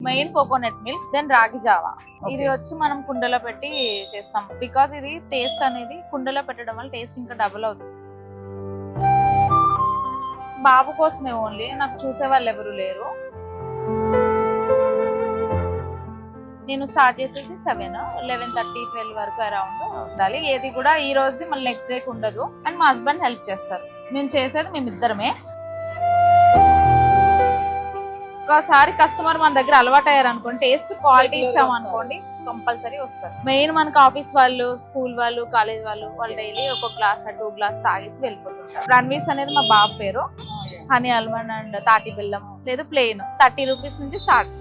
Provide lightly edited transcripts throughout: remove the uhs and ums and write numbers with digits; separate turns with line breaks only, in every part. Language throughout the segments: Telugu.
Main coconut milk, then ragi జావా. ఇది వచ్చి మనం కుండలో పెట్టి చేస్తాం. బికాజ్ ఇది టేస్ట్ అనేది కుండలో పెట్టడం వల్ల టేస్ట్ ఇంకా డబుల్ అవుతుంది. బాబు కోసమే ఓన్లీ, నాకు చూసే వాళ్ళు ఎవరు లేరు. నేను స్టార్ట్ చేసేది 7, 11:30, 12 వరకు అరౌండ్ ఉండాలి. ఏది కూడా ఈ రోజు మళ్ళీ నెక్స్ట్ డేకి ఉండదు. అండ్ మా హస్బెండ్ హెల్ప్ చేస్తారు. నేను చేసేది మేమిద్దరమే. ఒకసారి కస్టమర్ మన దగ్గర అలవాటు అయ్యారు అనుకోండి, టేస్ట్ క్వాలిటీ ఇచ్చామనుకోండి కంపల్సరీ వస్తారు. మెయిన్ మనకు ఆఫీస్ వాళ్ళు, స్కూల్ వాళ్ళు, కాలేజ్ వాళ్ళు డైలీ ఒక గ్లాస్ 2 గ్లాస్ తాగేసి వెళ్ళిపోతుంటారు. రణ్వీస్ అనేది మా బాబు పేరు. హనీ ఆల్మండ్ అండ్ తాటి బెల్లం లేదు ప్లెయిన్ 30 రూపీస్ నుంచి స్టార్ట్.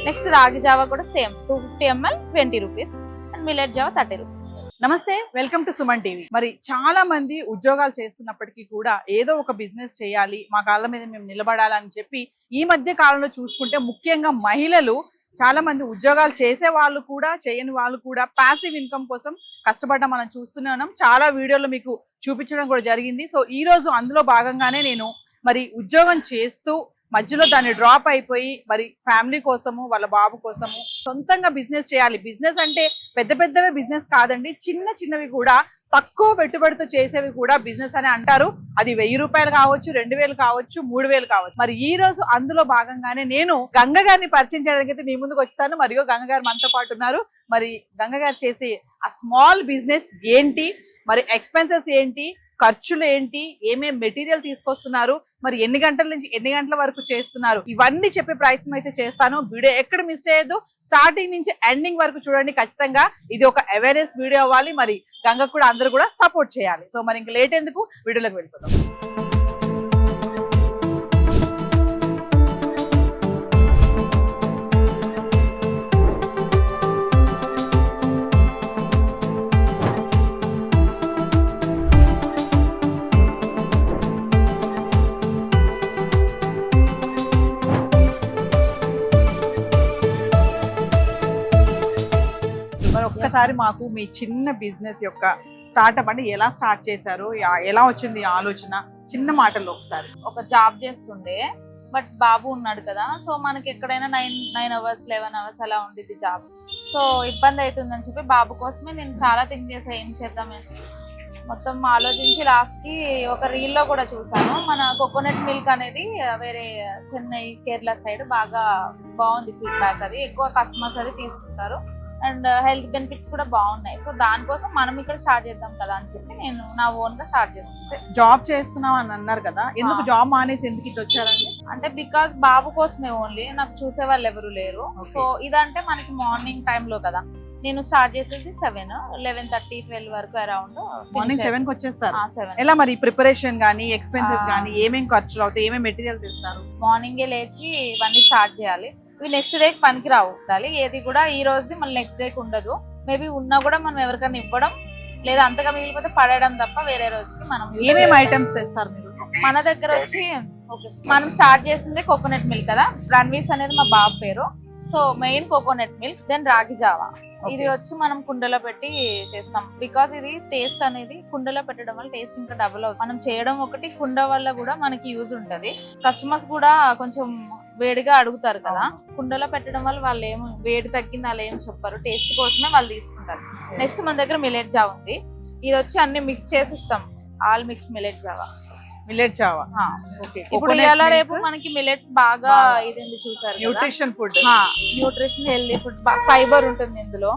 నెక్స్ట్ రాగి జావా కూడా same 250 ml 20 rupees and millet Java 30 rupees.
నమస్తే, వెల్కమ్ టు సుమన్ టీవీ. మరి చాలా మంది ఉద్యోగాలు చేస్తున్నప్పటికీ కూడా ఏదో ఒక బిజినెస్ చేయాలి, మా కాళ్ళ మీద మేము నిలబడాలని చెప్పి ఈ మధ్య కాలంలో చూసుకుంటే ముఖ్యంగా మహిళలు చాలా మంది ఉద్యోగాలు చేసే వాళ్ళు కూడా చేయని వాళ్ళు కూడా ప్యాసివ్ ఇన్కమ్ కోసం కష్టపడడం మనం చూస్తున్నాం. చాలా వీడియోలు మీకు చూపించడం కూడా జరిగింది. సో ఈ రోజు అందులో భాగంగానే నేను మరి ఉద్యోగం చేస్తూ మధ్యలో దాన్ని డ్రాప్ అయిపోయి మరి ఫ్యామిలీ కోసము, వాళ్ళ బాబు కోసము సొంతంగా బిజినెస్ చేయాలి. బిజినెస్ అంటే పెద్ద పెద్దవే బిజినెస్ కాదండి, చిన్న చిన్నవి కూడా తక్కువ పెట్టుబడితో చేసేవి కూడా బిజినెస్ అని అంటారు. అది 1000 రూపాయలు కావచ్చు, 2000 కావచ్చు, 3000 కావచ్చు. మరి ఈ రోజు అందులో భాగంగానే నేను గంగ గారిని పరిచయం చేయడానికి అయితే మీ ముందుకు వచ్చాను. మరియు గంగ గారు మనతో పాటు ఉన్నారు. మరి గంగ గారు చేసే ఆ స్మాల్ బిజినెస్ ఏంటి, మరి ఎక్స్పెన్సెస్ ఏంటి, ఖర్చులు ఏంటి, ఏమేం మెటీరియల్ తీసుకొస్తున్నారు, మరి ఎన్ని గంటల నుంచి ఎన్ని గంటల వరకు చేస్తున్నారు, ఇవన్నీ చెప్పే ప్రయత్నం అయితే చేస్తాను. వీడియో ఎక్కడ మిస్ చేయొద్దు, స్టార్టింగ్ నుంచి ఎండింగ్ వరకు చూడండి. ఖచ్చితంగా ఇది ఒక అవేర్నెస్ వీడియో అవ్వాలి. మరి గంగ కూడా అందరూ కూడా సపోర్ట్ చేయాలి. సో మరి ఇంక లేట్ ఎందుకు, వీడియోలోకి వెళ్ళిపోతాం. ఒక్కసారి మాకు మీ చిన్న బిజినెస్ యొక్క స్టార్ట్అప్ అంటే ఎలా స్టార్ట్ చేశారు, ఎలా వచ్చింది ఆలోచన, చిన్న మాటల్లో ఒకసారి.
ఒక జాబ్ చేస్తుండే, బట్ బాబు ఉన్నాడు కదా, సో మనకి ఎక్కడైనా 9 hours 11 hours అలా ఉండేది జాబ్. సో ఇబ్బంది అవుతుందని చెప్పి బాబు కోసమే నేను చాలా థింక్ చేసా, ఏం చేద్దామని మొత్తం ఆలోచించి లాస్ట్ కి ఒక రీల్ లో కూడా చూసాను. మన కోకోనట్ మిల్క్ అనేది వేరే చెన్నై, కేరళ సైడ్ బాగా బాగుంది ఫీడ్బ్యాక్. అది ఎక్కువ కస్టమర్స్ అది తీసుకుంటారు అండ్ హెల్త్ బెనిఫిట్స్ కూడా బాగున్నాయి. సో దానికోసం మనం ఇక్కడ స్టార్ట్ చేద్దాం కదా అని చెప్పి నేను నా ఓన్ గా స్టార్ట్ చేసుకుంటాను.
జాబ్ చేస్తున్నాం అని అన్నారు కదా, ఎందుకు జాబ్ మానేసి ఎందుకు ఇటు వచ్చారండి?
అంటే బికాస్ బాబు కోసమే ఓన్లీ, నాకు చూసే వాళ్ళు ఎవరు లేరు. సో ఇదంటే మనకి మార్నింగ్ టైమ్ లో కదా, నేను స్టార్ట్ చేసేది 7, 11:30, 12 వరకు అరౌండ్.
మార్నింగ్ 7 కి వచ్చేస్తారు.
7.
ఎలా మరి ప్రిపరేషన్ గానీ, ఎక్స్పెన్సెస్ గానీ, ఏమేం ఖర్చులు అవుతాయి, ఏమేం మెటీరియల్ తెస్తారు?
మార్నింగే లేచి ఇవన్నీ స్టార్ట్ చేయాలి. ఇవి నెక్స్ట్ డేకి పనికి రావు. ఏది కూడా ఈ రోజు మళ్ళీ నెక్స్ట్ డేకి ఉండదు. మేబీ ఉన్నా కూడా మనం ఎవరికైనా ఇవ్వడం, లేదా అంతగా మిగిలిపోతే పడేయడం తప్ప వేరే రోజుకి మనం
ఏమేమి ఐటమ్స్ తెస్తారు మీరు?
మన దగ్గర వచ్చి మనం స్టార్ట్ చేసింది కోకోనట్ మిల్క్ కదా, రణ్వీస్ అనేది మా బాబు పేరు. So main coconut milk, then ragi జావా. ఇది వచ్చి మనం కుండలో పెట్టి చేస్తాం. బికాజ్ ఇది టేస్ట్ అనేది కుండలో పెట్టడం వల్ల టేస్ట్ ఇంకా డబుల్ అవుతుంది. మనం చేయడం ఒకటి, కుండ వల్ల కూడా మనకి యూజ్ ఉంటది. కస్టమర్స్ కూడా కొంచెం వేడిగా అడుగుతారు కదా, కుండలో పెట్టడం వల్ల వాళ్ళు ఏమో వేడి తగ్గింది అలా ఏం చెప్పారు, టేస్ట్ కోసమే వాళ్ళు తీసుకుంటారు. నెక్స్ట్ మన దగ్గర మిల్లెట్ జావా ఉంది. ఇది వచ్చి అన్ని మిక్స్ చేసిస్తాం, ఆల్ మిక్స్ మిల్లెట్ జావా.
మిల్లెట్ జావా
ఇప్పుడు ఇలా రేపు మనకి మిల్లెట్స్ బాగా ఇది చూసారు,
nutrition food,
nutrition healthy food, fibre ఉంటుంది ఇందులో.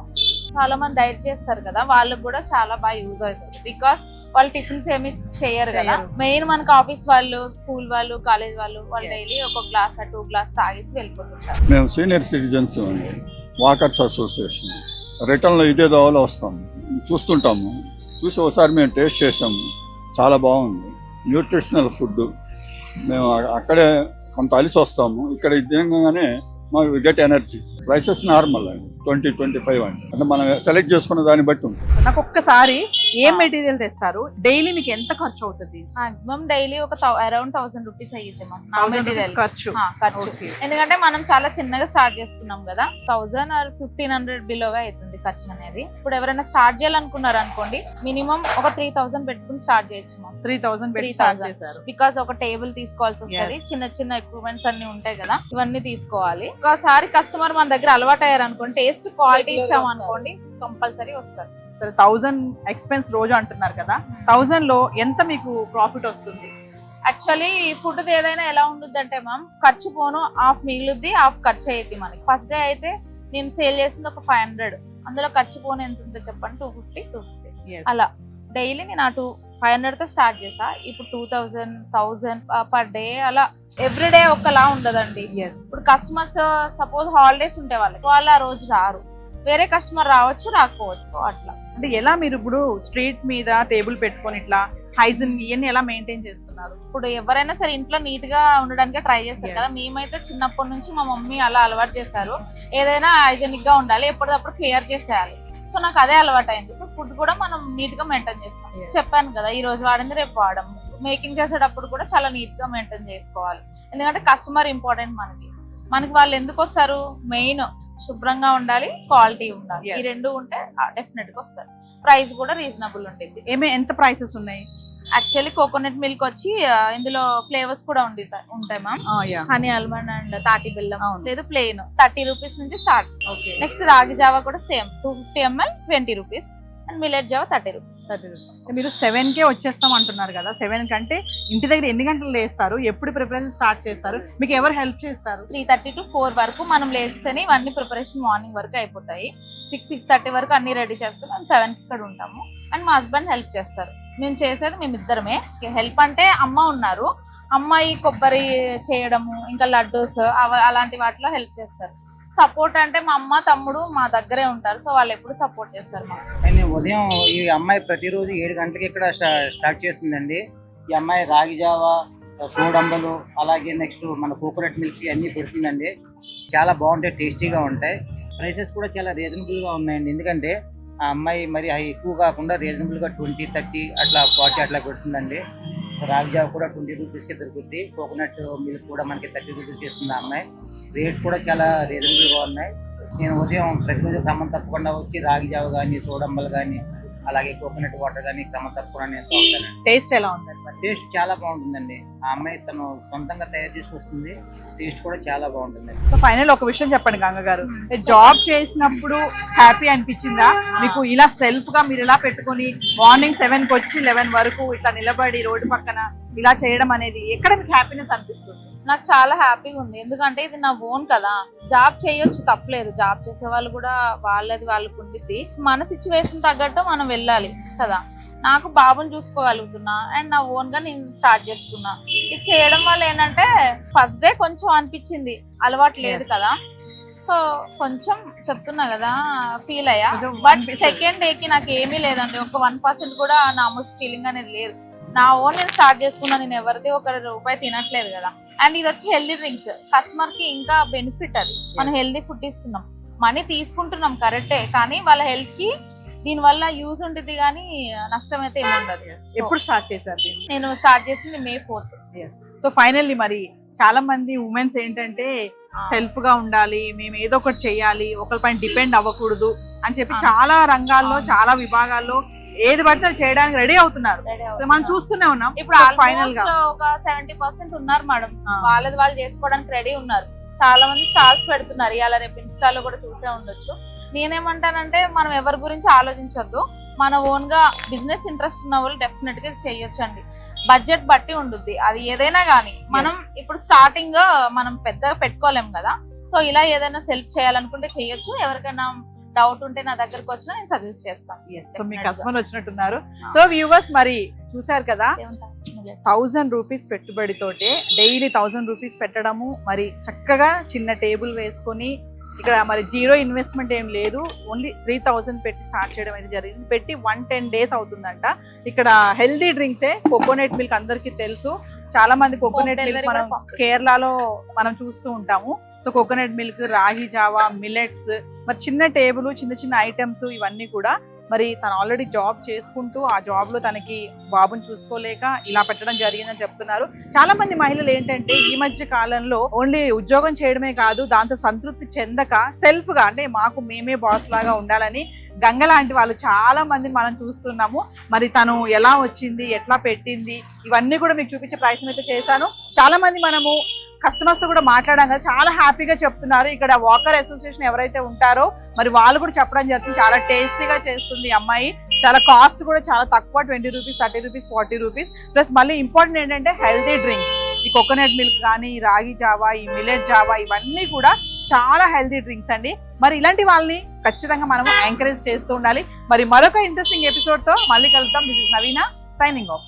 చాలా మంది డైట్ చేస్తారు కదా, వాళ్ళకి కూడా చాలా బాగా యూజ్ అవుతుంది. బికాస్ వాళ్ళు టిఫిన్స్ ఏమి చేయరు కదా. మెయిన్ మనకి ఆఫీస్ వాళ్ళు, స్కూల్ వాళ్ళు, కాలేజ్ వాళ్ళు డైలీ ఒక గ్లాస్ 2 గ్లాస్ తాగేసి వెళ్ళిపోతుంటారు.
మేము సీనియర్ సిటిజన్స్ అండి, వాకర్స్ అసోసియేషన్. రిటర్న్లో ఇదే దోవలో వస్తాము, చూస్తుంటాము. చూసి ఒకసారి మేము టేస్ట్ చేసాము, చాలా బాగుంది. Nutritional food. మేము అక్కడే కొంత అలిసి వస్తాము, ఇక్కడ తినగానే మాకు గెట్ ఎనర్జీ. ప్రైసెస్ నార్మల్ అండి 20-25 అండి, అంటే మనం సెలెక్ట్ చేసుకున్న దాన్ని బట్టి ఉంటుంది.
నాకు ఒక్కసారి ఏం మెటీరియల్ తెస్తారు, డైలీ మీకు ఎంత ఖర్చు అవుతుంది?
మాక్సిమం డైలీ ఒక అరౌండ్ 1000 రూపీస్ అయ్యింది మ్యామ్ నా
1000
మెటీరియల్
rupees ఖర్చు.
ఖర్చు.
Okay.
ఎందుకంటే మనం చాలా చిన్నగా స్టార్ట్ చేసుకున్నాం కదా, 1000 or 1500 బిలోవే అవుతుంది ఖర్చు అనేది. ఇప్పుడు ఎవరైనా స్టార్ట్ చేయాలనుకున్నారు అనుకోండి, మినిమం ఒక 3000 పెట్టుకుని స్టార్ట్ చేయొచ్చు మ్యామ్.
3000 పెట్టి స్టార్ట్ చేశారు.
బికాస్ ఒక టేబుల్ తీసుకోవాల్సి వస్తుంది,
Yes.
చిన్న చిన్న ఎక్విప్మెంట్స్ అన్ని ఉంటాయి కదా, ఇవన్నీ తీసుకోవాలి. ఒకసారి కస్టమర్ మన దగ్గర అలవాటు అయ్యారు అనుకోండి, టేస్ట్ క్వాలిటీ ఇచ్చాం అనుకోండి, కంపల్సరీ వస్తారు.
1000 ఎక్స్పెన్స్ రోజు అంటున్నారు కదా, 1000 లో ఎంత మీకు ప్రాఫిట్ వస్తుంది?
యాక్చువల్లీ ఫుడ్ ఏదైనా ఎలా ఉంటుంది అంటే మ్యామ్, ఖర్చు పోను హాఫ్ మిగులుద్ది, హాఫ్ ఖర్చు అయ్యింది మనకి. ఫస్ట్ డే అయితే నేను సేల్ చేసింది ఒక 500, అందులో ఖర్చు పోను ఎంత ఉంటుందో చెప్పండి, 250 అలా. డైలీ నేను అటు 500 తో స్టార్ట్ చేసా, ఇప్పుడు 2000 పర్ డే అలా. ఎవ్రీడే ఒకలా ఉండదండి. ఇప్పుడు కస్టమర్స్ సపోజ్ హాలిడేస్ ఉంటే వాళ్ళు ఆ రోజు రారు, వేరే కస్టమర్ రావచ్చు రాకపోవచ్చు అట్లా.
అంటే ఎలా మీరు ఇప్పుడు స్ట్రీట్ మీద టేబుల్ పెట్టుకొని ఇట్లా హైజీన్ ఇవన్నీ ఎలా మెయింటైన్ చేస్తున్నారు?
ఇప్పుడు ఎవరైనా సరే ఇంట్లో నీట్ గా ఉండడానికి ట్రై చేస్తారు
Yes.
కదా, మేమైతే చిన్నప్పటి నుంచి మా మమ్మీ అలా అలవాటు చేశారు, ఏదైనా హైజీనిక్ గా ఉండాలి, ఎప్పటికప్పుడు క్లియర్ చేసేయాలి. సో నాకు అదే అలవాటు అయింది. సో ఫుడ్ కూడా మనం నీట్ గా మెయింటైన్ చేస్తాం.
Yes.
చెప్పాను కదా, ఈ రోజు వాడింది రేపు వాడము. మేకింగ్ చేసేటప్పుడు కూడా చాలా నీట్ గా మెయింటైన్ చేసుకోవాలి, ఎందుకంటే కస్టమర్ ఇంపార్టెంట్ మనకి వాళ్ళు ఎందుకు వస్తారు, మెయిన్ శుభ్రంగా ఉండాలి, క్వాలిటీ ఉండాలి.
Yes.
ఈ రెండు ఉంటే డెఫినెట్ గా వస్తారు. ప్రైస్ కూడా రీజనబుల్ ఉంటుంది.
ఎంత ప్రైసెస్ ఉన్నాయి?
యాక్చువల్లీ కోకోనట్ మిల్క్ వచ్చి ఇందులో ఫ్లేవర్స్ కూడా ఉంటాయి మ్యామ్. హనీ ఆల్మండ్ అండ్ తాటి బెల్లం, లేదు ప్లెయిన్ 30 రూపీస్ నుంచి స్టార్ట్. నెక్స్ట్ రాగి జావా కూడా same 250 ml 20 rupees, and millet Java 30 rupees.
మీరు 7కే వచ్చేస్తాం అంటున్నారు కదా, 7 కంటే ఇంటి దగ్గర ఎన్ని గంటలు లేస్తారు, ఎప్పుడు ప్రిపరేషన్ స్టార్ట్ చేస్తారు, మీకు ఎవరు హెల్ప్ చేస్తారు?
3:30 to 4 వరకు మనం లేస్తేనే ఇవన్నీ ప్రిపరేషన్ మార్నింగ్ వరకు అయిపోతాయి. 6-6:30 వరకు అన్ని రెడీ చేస్తాం. మేము 7కి ఇక్కడ ఉంటాము, అండ్ మా హస్బెండ్ హెల్ప్ చేస్తారు. మేము చేసేది మేమిద్దరమే. హెల్ప్ అంటే అమ్మ ఉన్నారు, అమ్మాయి కొబ్బరి చేయడము, ఇంకా లడ్డూస్ అలాంటి వాటిలో హెల్ప్ చేస్తారు. సపోర్ట్ అంటే మా అమ్మ తమ్ముడు మా దగ్గరే ఉంటారు, సో వాళ్ళు ఎప్పుడు సపోర్ట్ చేస్తారు మాకు.
ఉదయం ఈ అమ్మాయి ప్రతిరోజు 7 గంటలకి ఇక్కడ స్టార్ట్ చేస్తుందండి. ఈ అమ్మాయి రాగి జావా, సోడంబలు, అలాగే నెక్స్ట్ మన కోకోనట్ మిల్క్ అన్ని పెడుతుందండి. చాలా బాగుంటాయి, టేస్టీగా ఉంటాయి. ప్రైసెస్ కూడా చాలా రీజనబుల్ గా ఉన్నాయండి, ఎందుకంటే ఆ అమ్మాయి మరి ఎక్కువ కాకుండా రీజనబుల్ గా 20-30 అట్లా 40 అట్లా పెడుతుందండి. రాగి జావ కూడా 20 రూపీస్కి దొరుకుతుంది. కోకోనట్ మిల్క్ కూడా మనకి 30 రూపీస్కి ఇస్తుంది ఆ అమ్మాయి. రేట్స్ కూడా చాలా రీజనబుల్ గా ఉన్నాయి. నేను ఉదయం ప్రతిరోజు క్రమం తప్పకుండా వచ్చి రాగి జావ కానీ, సోడంబలు కానీ, అలాగే కోకోనట్ వాటర్ కానీ క్రమం తప్పకుండా నేను తాగుతానండి.
టేస్ట్ ఎలా ఉంటుంది?
టేస్ట్ చాలా బాగుంటుందండి. ఆ అమ్మాయి తను సొంతంగా తయారు చేసుకొస్తుంది, టేస్ట్ కూడా చాలా బాగుంటుంది.
సో ఫైనల్ ఒక విషయం చెప్పండి గంగ గారు, జాబ్ చేసినప్పుడు హ్యాపీ అనిపించిందా మీకు? ఇలా సెల్ఫ్ గా మీరు ఇలా పెట్టుకొని మార్నింగ్ 7కి వచ్చి 11 వరకు ఇట్లా నిలబడి రోడ్డు పక్కన ఇలా చేయడం అనేది ఎక్కడ మీకు హ్యాపీనెస్ అనిపిస్తుంది?
నాకు చాలా హ్యాపీగా ఉంది, ఎందుకంటే ఇది నా ఓన్ కదా. జాబ్ చేయొచ్చు, తప్పలేదు. జాబ్ చేసే వాళ్ళు కూడా వాళ్ళది వాళ్ళకు ఉండిద్ది. మన సిచ్యువేషన్ తగ్గట్టు మనం వెళ్ళాలి కదా. నాకు బాబుని చూసుకోగలుగుతున్నా, అండ్ నా ఓన్ గా నేను స్టార్ట్ చేసుకున్నా. ఇది చేయడం వల్ల ఏంటంటే ఫస్ట్ డే కొంచెం అనిపించింది, అలవాటు లేదు కదా, సో కొంచెం చెప్తున్నా కదా ఫీల్ అయ్యా. బట్ సెకండ్ డేకి నాకు ఏమీ లేదండి, ఒక 1% కూడా నా ఫీలింగ్ అనేది లేదు. నా ఓన్ నేను స్టార్ట్ చేసుకున్నా, నేను ఎవరిది ₹1 తినట్లేదు కదా. అండ్ ఇది వచ్చి హెల్దీ డ్రింక్స్, కస్టమర్ కి ఇంకా బెనిఫిట్. అది మనం హెల్దీ ఫుడ్ ఇస్తున్నాం, మనీ తీసుకుంటున్నాం కరెక్టే, కానీ వాళ్ళ హెల్త్ కి దీని వల్ల యూజ్ ఉంటుంది, కానీ నష్టం అయితే ఏమి ఉండదు.
ఎప్పుడు స్టార్ట్ చేశారు?
నేను స్టార్ట్ చేసింది May 4th.
సో ఫైనల్లీ మరి చాలా మంది ఉమెన్స్ ఏంటంటే సెల్ఫ్ గా ఉండాలి, మేము ఏదో ఒకటి చెయ్యాలి, ఒకరిపైన డిపెండ్ అవ్వకూడదు అని చెప్పి చాలా రంగాల్లో చాలా విభాగాల్లో ఏది పడితే అది చేయడానికి రెడీ అవుతున్నారు. సో మనం చూస్తూనే ఉన్నాం.
ఇప్పుడు
ఫైనల్ గా
ఒక 70% ఉన్నారు మేడం, వాళ్ళది వాళ్ళు చేసుకోవడానికి రెడీ ఉన్నారు. చాలా మంది స్టాల్స్ పెడుతున్నారు, ఇలా రేపు ఇన్స్టాలో కూడా చూసే ఉండొచ్చు. నేనేమంటానంటే మనం ఎవరి గురించి ఆలోచించొద్దు, మన ఓన్ గా బిజినెస్ ఇంట్రెస్ట్ ఉన్న వాళ్ళు డెఫినెట్ గా చేయొచ్చండి. బడ్జెట్ బట్టి ఉంటుంది అది ఏదైనా కానీ. మనం ఇప్పుడు స్టార్టింగ్ మనం పెద్దగా పెట్టుకోలేం కదా, సో ఇలా ఏదైనా సెల్ఫ్ చేయాలనుకుంటే చేయొచ్చు. ఎవరికైనా డౌట్ ఉంటే నా దగ్గరకు వచ్చినా నేను సజెస్ట్ చేస్తాను.
సో మీ కస్టమర్ వచ్చినట్టున్నారు. సో వ్యూవర్స్ మరి చూసారు కదా, 1000 రూపీస్ పెట్టుబడితోటే డైలీ 1000 రూపీస్ పెట్టడము, మరి చక్కగా చిన్న టేబుల్ వేసుకొని ఇక్కడ మరి జీరో ఇన్వెస్ట్మెంట్ ఏం లేదు, ఓన్లీ 3000 పెట్టి స్టార్ట్ చేయడం అయితే జరిగింది. పెట్టి 110 days అవుతుందంట. ఇక్కడ హెల్దీ డ్రింక్సే, కోకోనట్ మిల్క్ అందరికీ తెలుసు, చాలా మంది కోకోనట్ మిల్క్
delivery
మనం
కూడా పంపిస్తాం.
కేరళలో మనం చూస్తూ ఉంటాము. సో కోకోనట్ మిల్క్, రాగి జావా, మిల్లెట్స్, మరి చిన్న టేబుల్, చిన్న చిన్న ఐటమ్స్ ఇవన్నీ కూడా. మరి తను ఆల్రెడీ జాబ్ చేసుకుంటూ ఆ జాబ్ లో తనకి బాబుని చూసుకోలేక ఇలా పెట్టడం జరిగిందని చెప్తున్నారు. చాలా మంది మహిళలు ఏంటంటే ఈ మధ్య కాలంలో ఓన్లీ ఉద్యోగం చేయడమే కాదు, దాంతో సంతృప్తి చెందక సెల్ఫ్ గా అంటే మాకు మేమే బాస్ లాగా ఉండాలని గంగ లాంటి వాళ్ళు చాలా మందిని మనం చూస్తున్నాము. మరి తను ఎలా వచ్చింది, ఎట్లా పెట్టింది, ఇవన్నీ కూడా మీకు చూపించే ప్రయత్నం అయితే చేశాను. చాలా మంది మనము కస్టమర్స్ తో కూడా మాట్లాడాం కదా, చాలా హ్యాపీగా చెప్తున్నారు. ఇక్కడ వాకర్ అసోసియేషన్ ఎవరైతే ఉంటారో మరి వాళ్ళు కూడా చెప్పడం జరుగుతుంది, చాలా టేస్టీగా చేస్తుంది ఈ అమ్మాయి. చాలా కాస్ట్ కూడా చాలా తక్కువ, 20 రూపీస్, 30 రూపీస్, 40 రూపీస్. ప్లస్ మళ్ళీ ఇంపార్టెంట్ ఏంటంటే హెల్తీ డ్రింక్స్. ఈ కోకోనట్ మిల్క్ కానీ, ఈ రాగి జావా, ఈ మిల్లెట్ జావా ఇవన్నీ కూడా చాలా హెల్తీ డ్రింక్స్ అండి. మరి ఇలాంటి వాళ్ళని ఖచ్చితంగా మనం ఎంకరేజ్ చేస్తూ ఉండాలి. మరి మరొక ఇంట్రెస్టింగ్ ఎపిసోడ్ తో మళ్ళీ కలుద్దాం. This is Naveena signing of.